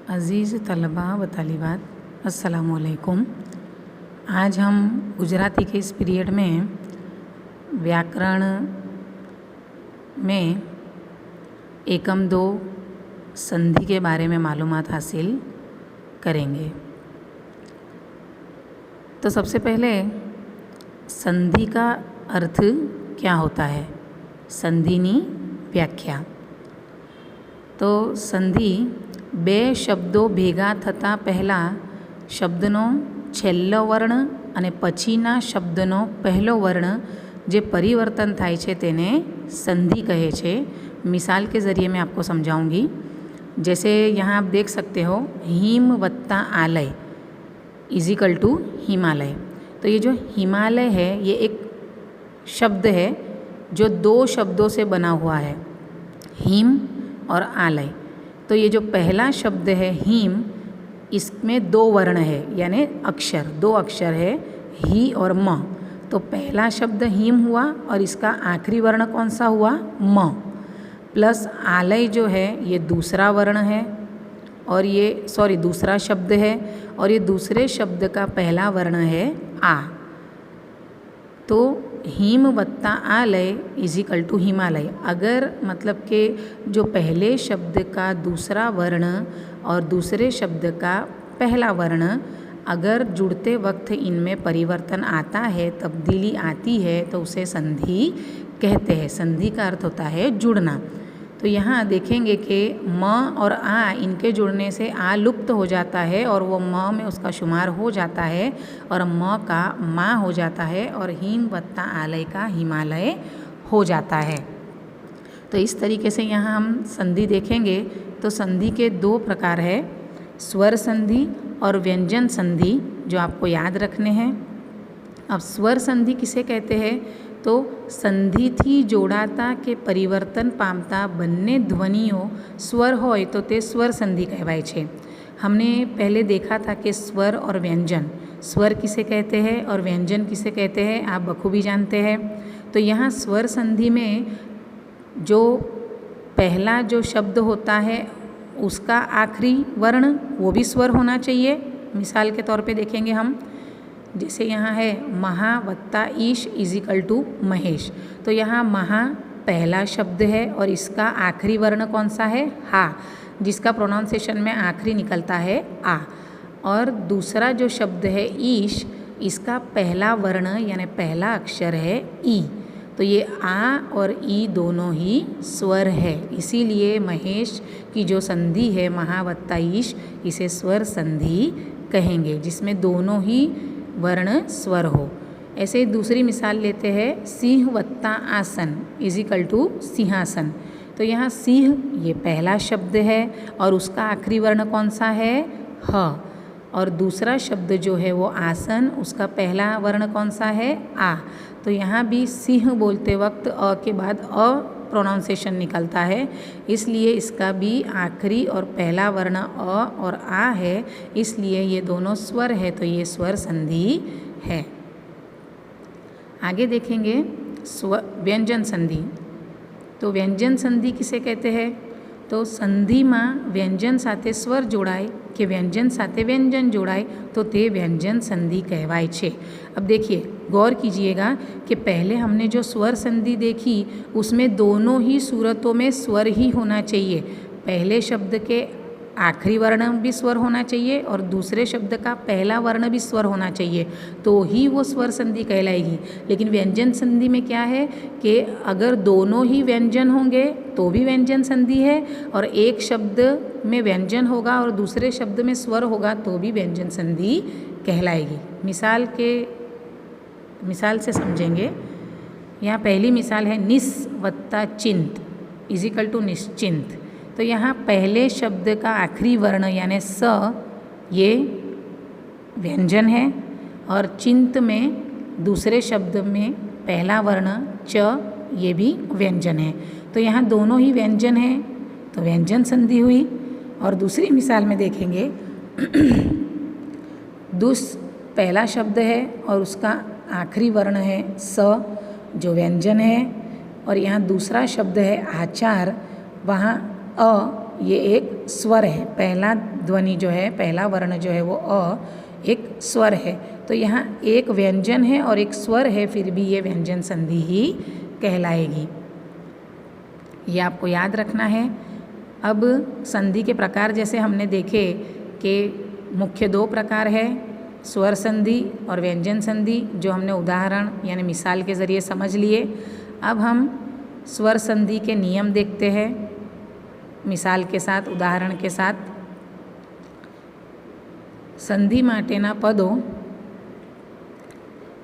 अज़ीज़ तलबा व तालिबात, अस्सलामुअलैकुम। आज हम गुजराती के इस पीरियड में व्याकरण में एकम दो संधि के बारे में मालूमात हासिल करेंगे। तो सबसे पहले संधि का अर्थ क्या होता है, संधिनी व्याख्या। तो संधि બે શબ્દો ભેગા થતાં પહેલાં શબ્દનો છેલ્લો વર્ણ અને પછીના શબ્દનો પહેલો વर्ण જે પરિવર્તન થાય છે તેને संधि कहे छे। मिसाल के ज़रिए मैं आपको समझाऊंगी। जैसे यहाँ आप देख सकते हो हिम वत्ता आलय इजिकल टू हिमालय। तो ये जो हिमालय है ये एक शब्द है जो दो शब्दों से बना हुआ है, हिम और आलय। तो ये जो पहला शब्द है हिम, इसमें दो वर्ण है यानी अक्षर, दो अक्षर है ही और म। तो पहला शब्द हिम हुआ और इसका आखिरी वर्ण कौन सा हुआ, म। प्लस आलय जो है ये दूसरा वर्ण है और ये दूसरा शब्द है और ये दूसरे शब्द का पहला वर्ण है आ। तो हिम वत्ता आलय इजिकल टू हिमालय। अगर मतलब कि जो पहले शब्द का दूसरा वर्ण और दूसरे शब्द का पहला वर्ण अगर जुड़ते वक्त इनमें परिवर्तन आता है, तब्दीली आती है, तो उसे संधि कहते हैं। संधि का अर्थ होता है जुड़ना। तो यहाँ देखेंगे कि म और आ, इनके जुड़ने से आ लुप्त हो जाता है और वो म में उसका शुमार हो जाता है और म का मा हो जाता है और हिम वत्ता आलय का हिमालय हो जाता है। तो इस तरीके से यहाँ हम संधि देखेंगे तो संधि के दो प्रकार है, स्वर संधि और व्यंजन संधि, जो आपको याद रखने हैं। अब स्वर संधि किसे कहते हैं, तो संधिથી जोड़ाता के परिवर्तन पामता બંને ध्वनिओ स्वर होय तो ते स्वर संधि कहवाय छे। हमने पहले देखा था कि स्वर और व्यंजन, स्वर किसे कहते हैं और व्यंजन किसे कहते हैं, आप बखूबी जानते हैं। तो यहाँ स्वर संधि में जो पहला जो शब्द होता है उसका आखिरी वर्ण वो भी स्वर होना चाहिए। मिसाल के तौर पे देखेंगे हम, जैसे यहाँ है महा वत्ता ईश इजिकल टू महेश। तो यहाँ महा पहला शब्द है और इसका आखिरी वर्ण कौन सा है, हा, जिसका प्रोनाउंसिएशन में आखिरी निकलता है आ। और दूसरा जो शब्द है ईश, इसका पहला वर्ण यानी पहला अक्षर है ई। तो ये आ और ई दोनों ही स्वर है, इसीलिए महेश की जो संधि है महा वत्ता ईश, इसे स्वर संधि कहेंगे, जिसमें दोनों ही वर्ण स्वर हो। ऐसे ही दूसरी मिसाल लेते हैं, सिंह वत्ता आसन इजिकल टू सिंहासन। तो यहाँ सिंह ये पहला शब्द है और उसका आखिरी वर्ण कौन सा है, ह। और दूसरा शब्द जो है वो आसन, उसका पहला वर्ण कौन सा है, आ। तो यहाँ भी सिंह बोलते वक्त अ के बाद अ प्रोनाउंसिएशन निकलता है, इसलिए इसका भी आखिरी और पहला वर्ण अ और आ है, इसलिए ये दोनों स्वर है, तो ये स्वर संधि है। आगे देखेंगे व्यंजन संधि। तो व्यंजन संधि किसे कहते हैं, तो संधि में व्यंजन साथे स्वर जोड़ाय कि व्यंजन साथे व्यंजन जोड़ाय तो ते व्यंजन संधि कहवाय छे। अब देखिए गौर कीजिएगा कि पहले हमने जो स्वर संधि देखी उसमें दोनों ही सूरतों में स्वर ही होना चाहिए। पहले शब्द के आखिरी वर्ण भी स्वर होना चाहिए और दूसरे शब्द का पहला वर्ण भी स्वर होना चाहिए, तो ही वो स्वर संधि कहलाएगी। लेकिन व्यंजन संधि में क्या है कि अगर दोनों ही व्यंजन होंगे तो भी व्यंजन संधि है, और एक शब्द में व्यंजन होगा और दूसरे शब्द में स्वर होगा तो भी व्यंजन संधि कहलाएगी। मिसाल से समझेंगे। यहाँ पहली मिसाल है निस वत्ता चिंत इजिकल टू निश्चिंत। तो यहाँ पहले शब्द का आखिरी वर्ण यानी स ये व्यंजन है और चिंत में दूसरे शब्द में पहला वर्ण च ये भी व्यंजन है। तो यहाँ दोनों ही व्यंजन है तो व्यंजन संधि हुई। और दूसरी मिसाल में देखेंगे दुस पहला शब्द है और उसका आखिरी वर्ण है स जो व्यंजन है, और यहाँ दूसरा शब्द है आचार, वहाँ अ ये एक स्वर है, पहला ध्वनि जो है, पहला वर्ण जो है वो अ एक स्वर है। तो यहाँ एक व्यंजन है और एक स्वर है, फिर भी ये व्यंजन संधि ही कहलाएगी। ये आपको याद रखना है। अब संधि के प्रकार जैसे हमने देखे कि मुख्य 2 प्रकार है, स्वर संधि और व्यंजन संधि, जो हमने उदाहरण यानी मिसाल के ज़रिए समझ लिए। अब हम स्वर संधि के नियम देखते हैं मिसाल के साथ, उदाहरण के साथ। संधि माटेना पदों,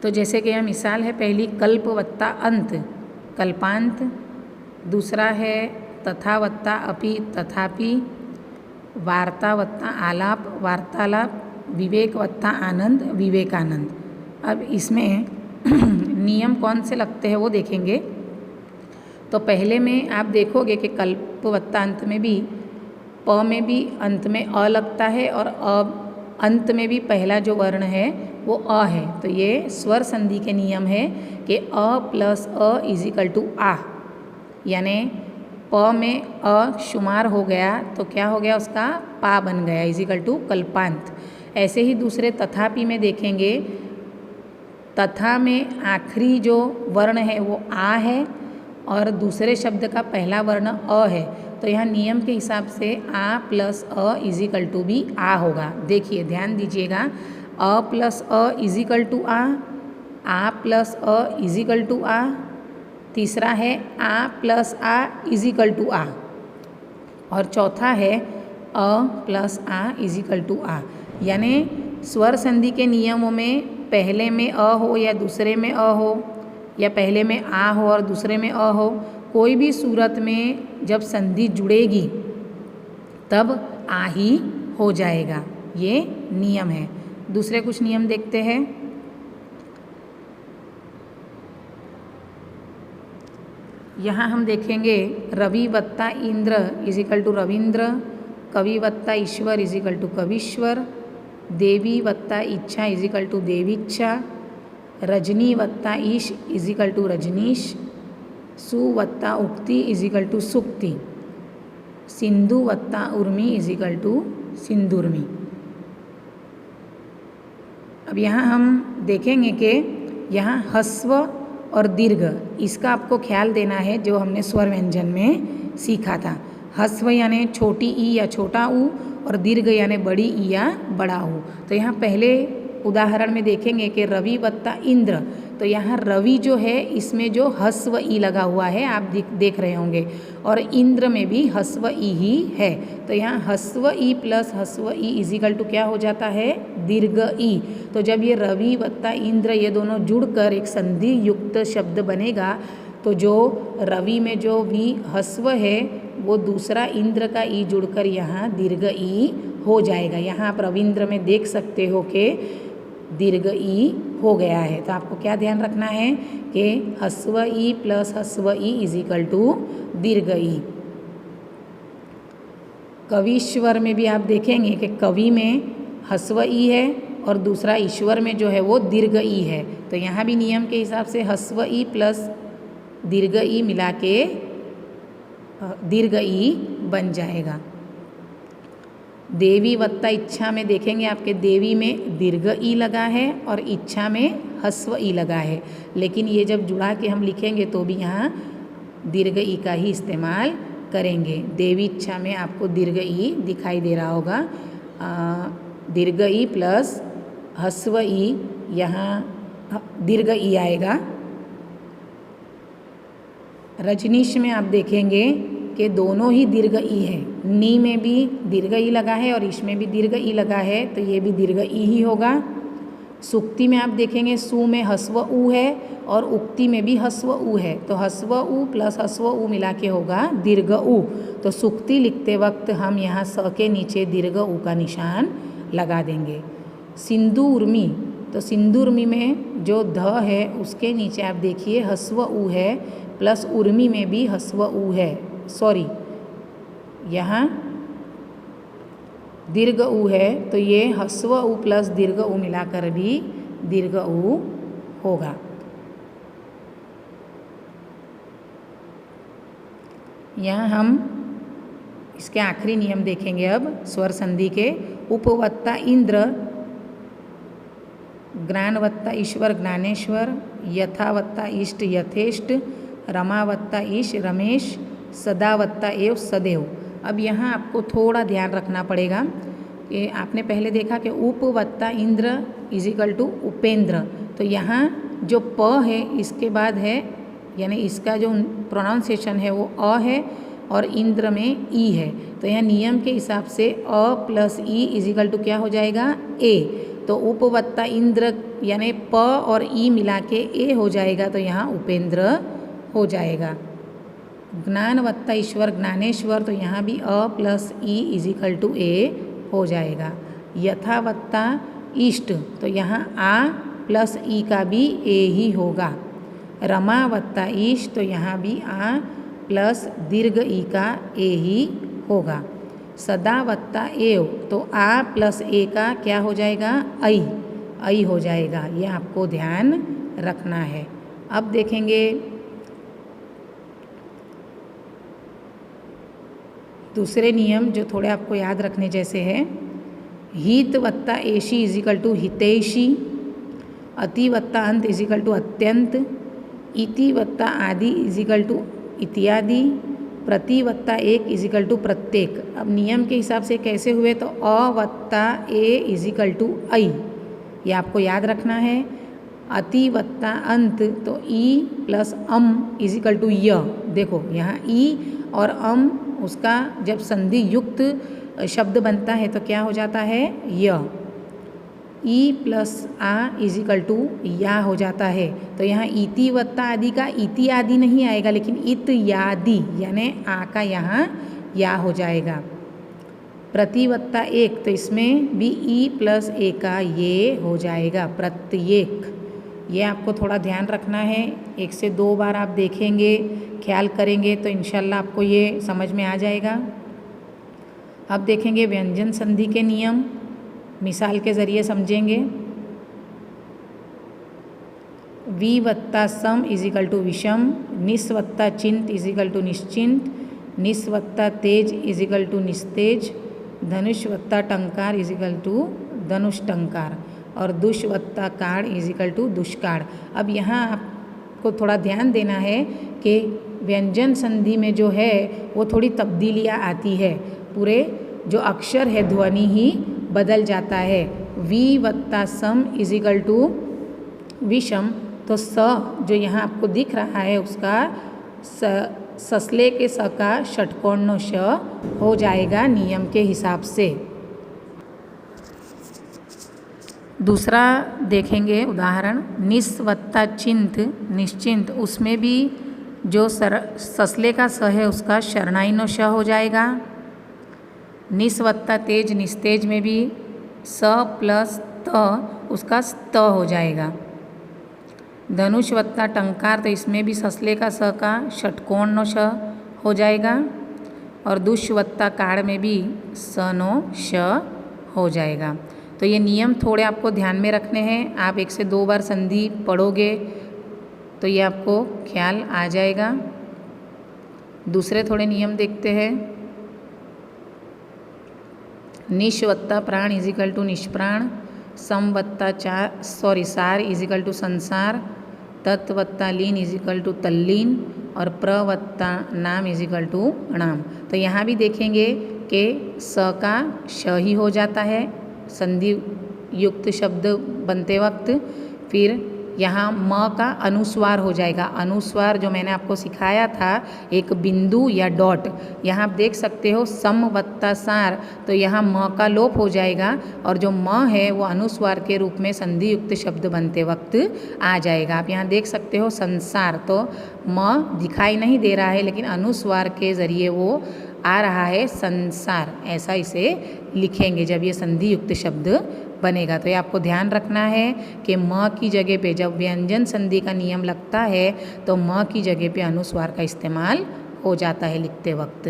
तो जैसे कि यह मिसाल है, पहली कल्प वत्ता अंत, कल्पांत। दूसरा है तथा वत्ता अपि, तथापि। वार्ता वत्ता आलाप, वार्तालाप। विवेक वत्ता आनंद, विवेकानंद। अब इसमें नियम कौन से लगते हैं वो देखेंगे। तो पहले में आप देखोगे कि कल्प वत्ता अंत में भी प में भी अंत में अ लगता है और अंत में भी पहला जो वर्ण है वो अ है। तो ये स्वर संधि के नियम है कि अ प्लस अ इज इक्वल टू आ, यानी प में अ शुमार हो गया तो क्या हो गया, उसका पा बन गया, इज इक्वल टू कल्पांत। ऐसे ही दूसरे तथापि में देखेंगे, तथा में आखिरी जो वर्ण है वो आ है और दूसरे शब्द का पहला वर्ण अ है। तो यहाँ नियम के हिसाब से आ प्लस अ इज इक्वल टू भी आ होगा। देखिए ध्यान दीजिएगा, अ प्लस अ इज इक्वल टू आ प्लस अ इज इक्वल टू आ। तीसरा है आ प्लस आ इज इक्वल टू आ, और चौथा है अ प्लस आ इज इक्वल टू आ। यानी स्वर संधि के नियमों में पहले में अ हो या दूसरे में अ हो, या पहले में आ हो और दूसरे में अ हो, कोई भी सूरत में जब संधि जुड़ेगी तब आ ही हो जाएगा। ये नियम है। दूसरे कुछ नियम देखते हैं। यहाँ हम देखेंगे रवि वत्ता इंद्र इज इक्वल टू रविंद्र, कवि वत्ता ईश्वर इज इक्वल टू कविश्वर, देवी वत्ता इच्छा इज इक्वल टू देवीच्छा, रजनी वत्ता ईश इज इक्वल टू रजनीश, सु वत्ता उक्ति इज इक्वल टू सुक्ति, सिंधु वत्ता उर्मी इज इक्वल टू सिंधुर्मी। अब यहाँ हम देखेंगे कि यहाँ ह्रस्व और दीर्घ, इसका आपको ख्याल देना है जो हमने स्वर व्यंजन में सीखा था। ह्रस्व यानी छोटी ई या छोटा ऊ, और दीर्घ यानी बड़ी ई या बड़ा ऊ। तो यहाँ पहले उदाहरण में देखेंगे कि रवि वत्ता इंद्र, तो यहाँ रवि जो है इसमें जो ह्रस्व ई लगा हुआ है आप देख रहे होंगे, और इंद्र में भी ह्रस्व ई ही है। तो यहाँ ह्रस्व ई प्लस ह्रस्व ई इज इक्वल टू क्या हो जाता है, दीर्घ ई। तो जब ये रवि वत्ता इंद्र ये दोनों जुड़कर एक संधि युक्त शब्द बनेगा, तो जो रवि में जो भी ह्रस्व है वो दूसरा इंद्र का ई जुड़कर यहाँ दीर्घ ई हो जाएगा। यहाँ आप रविंद्र में देख सकते हो कि दीर्घ ई हो गया है। तो आपको क्या ध्यान रखना है कि ह्रस्व ई प्लस ह्रस्व ई इज इक्वल टू दीर्घ ई। कवीश्वर में भी आप देखेंगे कि कवि में ह्रस्व ई है और दूसरा ईश्वर में जो है वो दीर्घ ई है। तो यहाँ भी नियम के हिसाब से ह्रस्व ई प्लस दीर्घ ई मिला के दीर्घ ई बन जाएगा। देवी वत्ता इच्छा में देखेंगे आपके देवी में दीर्घ ई लगा है और इच्छा में ह्रस्व ई लगा है, लेकिन ये जब जुड़ा के हम लिखेंगे तो भी यहाँ दीर्घ ई का ही इस्तेमाल करेंगे। देवी इच्छा में आपको दीर्घ ई दिखाई दे रहा होगा, दीर्घ ई प्लस ह्रस्व ई, यहाँ दीर्घ ई आएगा। रजनीश में आप देखेंगे कि दोनों ही दीर्घ ई है, नी में भी दीर्घ ई लगा है और इस में भी दीर्घ ई लगा है, तो ये भी दीर्घ ई ही होगा। सुक्ति में आप देखेंगे सु में ह्रस्व ऊ है और उक्ति में भी ह्रस्व ऊ है, तो ह्रस्व ऊ प्लस ह्रस्व ऊ मिला के होगा दीर्घ ऊ। तो सुक्ति लिखते वक्त हम यहाँ स के नीचे दीर्घ ऊ का निशान लगा देंगे। सिंधु उर्मी, तो सिंधु उर्मी में जो ध है उसके नीचे आप देखिए ह्रस्व ऊ है प्लस उर्मी में भी ह्रस्व ऊ है, सॉरी यहाँ दीर्घ ऊ है, तो ये ह्रस्व ऊ प्लस दीर्घ ऊ मिलाकर भी दीर्घ ऊ होगा। यहाँ हम इसके आखिरी नियम देखेंगे अब स्वर संधि के। उपवत्ता इंद्र, ज्ञानवत्ता ईश्वर ज्ञानेश्वर, यथावत्ता इष्ट यथेष्ट, रमावत्ता ईश रमेश, सदावत्ता एव सदैव। अब यहाँ आपको थोड़ा ध्यान रखना पड़ेगा कि आपने पहले देखा कि उपवत्ता इंद्र इजिकल टू उपेंद्र, तो यहाँ जो प है इसके बाद है, यानी इसका जो प्रोनाउंसिएशन है वो अ है और इंद्र में ई है। तो यहाँ नियम के हिसाब से अ प्लस ई इजिकल टू क्या हो जाएगा, ए। तो उपवत्ता इंद्र यानी प और ई मिला के ए हो जाएगा, तो यहाँ उपेंद्र हो जाएगा। ज्ञानवत्ता ईश्वर ज्ञानेश्वर, तो यहाँ भी अ प्लस ई इजिकल टू ए हो जाएगा। यथावत्ता इष्ट, तो यहाँ आ प्लस ई का भी ए ही होगा। रमावत्ता ईश, तो यहाँ भी आ प्लस दीर्घ ई का ए ही होगा। सदावत्ता एव, तो आ प्लस ए का क्या हो जाएगा, ऐ हो जाएगा। ये आपको ध्यान रखना है। अब देखेंगे दूसरे नियम जो थोड़े आपको याद रखने जैसे है। हित वत्ता एशी इजिकल टू हितैषी, अति वत्ता अंत इजिकल टू अत्यंत, इति वत्ता आदि इजिकल टू इत्यादि, प्रति वत्ता एक इजिकल टू प्रत्येक। अब नियम के हिसाब से कैसे हुए, तो अ वत्ता ए इजिकल टू ऐ, ये आपको याद रखना है। अति वत्ता अंत, तो ई प्लस अम इजिकल टू य। देखो यहाँ ई और अम उसका जब संधि युक्त शब्द बनता है तो क्या हो जाता है, य। ई प्लस आ इजिकल टू या हो जाता है। तो यहाँ इति वत्ता आदि का इति आदि नहीं आएगा, लेकिन इत यादि यानी आ का यहाँ या हो जाएगा। प्रतिवत्ता एक, तो इसमें भी ई प्लस ए का ये हो जाएगा, प्रत्येक। ये आपको थोड़ा ध्यान रखना है। 1 से 2 बार आप देखेंगे, ख्याल करेंगे तो इंशाल्लाह आपको ये समझ में आ जाएगा। अब देखेंगे व्यंजन संधि के नियम, मिसाल के ज़रिए समझेंगे। वी वत्ता सम इजिकल टू विषम, निस वत्ता चिंत इजिकल टू निश्चिंत, निस वत्ता तेज इजिकल टू निस्तेज, धनुष वत्ता टंकार इजिकल टू धनुष टंकार, और दुष वत्ता काड़ इजिकल टू दुष्काड़। अब यहाँ आपको थोड़ा ध्यान देना है कि व्यंजन संधि में जो है वो थोड़ी तब्दीलियाँ आती है, पूरे जो अक्षर है ध्वनि ही बदल जाता है। वी वत्ता सम इजिकल टू विषम, तो स जो यहाँ आपको दिख रहा है उसका ससले के स का षटकोण श हो जाएगा नियम के हिसाब से। दूसरा देखेंगे उदाहरण, निस वत्ता चिंत निश्चिंत, उसमें भी जो ससले का स है उसका शरणाई श हो जाएगा। निस वत्ता तेज निस्तेज में भी स प्लस त उसका त हो जाएगा। धनुष वत्ता टंकार, तो इसमें भी ससले का स का षटकोण श हो जाएगा। और दुष वत्ता काड़ में भी स नो श हो जाएगा। तो ये नियम थोड़े आपको ध्यान में रखने हैं। आप 1 से 2 बार संधि पढ़ोगे तो ये आपको ख्याल आ जाएगा। दूसरे थोड़े नियम देखते हैं। निश वत्ता प्राण इजिकल टू निष्प्राण, सम वत्ता सार इजिकल टू संसार, तत्व वत्ता लीन इजिकल टू तल्लीन, और प्र वत्ता नाम इजिकल टू नाम। तो यहाँ भी देखेंगे कि स का श ही हो जाता है संधि युक्त शब्द बनते वक्त। फिर यहाँ म का अनुस्वार हो जाएगा। अनुस्वार जो मैंने आपको सिखाया था, एक बिंदु या डॉट, यहाँ आप देख सकते हो सम वत्ता सार, तो यहाँ म का लोप हो जाएगा और जो म है वो अनुस्वार के रूप में संधि युक्त शब्द बनते वक्त आ जाएगा। आप यहाँ देख सकते हो संसार, तो म दिखाई नहीं दे रहा है लेकिन अनुस्वार के ज़रिए वो आ रहा है संसार, ऐसा इसे लिखेंगे जब ये संधि युक्त शब्द बनेगा। तो ये आपको ध्यान रखना है कि म की जगह पे जब व्यंजन संधि का नियम लगता है तो म की जगह पे अनुस्वार का इस्तेमाल हो जाता है लिखते वक्त।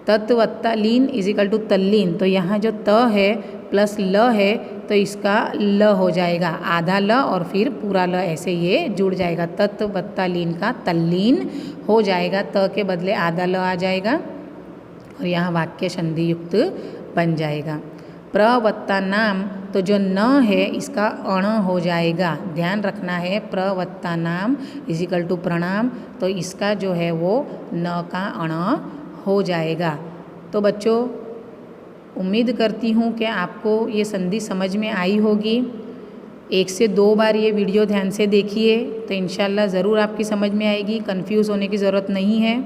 तत्वत्ता लीन इजिकल टू तल्लीन, तो यहाँ जो त है प्लस ल है तो इसका ल हो जाएगा, आधा ल और फिर पूरा ल, ऐसे ये जुड़ जाएगा। तत्वत्ता लीन का तल्लीन हो जाएगा, त के बदले आधा ल आ जाएगा। और यहाँ वाक्य संधि युक्त बन जाएगा। प्रवत्ता नाम, तो जो न है इसका अण हो जाएगा, ध्यान रखना है। प्रवत्ता नाम इजिकल टू प्रणाम, तो इसका जो है वो न का अण हो जाएगा। तो बच्चों उम्मीद करती हूँ कि आपको ये संधि समझ में आई होगी। 1 से 2 बार ये वीडियो ध्यान से देखिए तो इंशाल्लाह ज़रूर आपकी समझ में आएगी, कंफ्यूज होने की ज़रूरत नहीं है।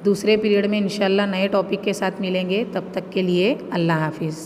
दूसरे पीरियड में इंशाल्लाह नए टॉपिक के साथ मिलेंगे, तब तक के लिए अल्लाह हाफिज़।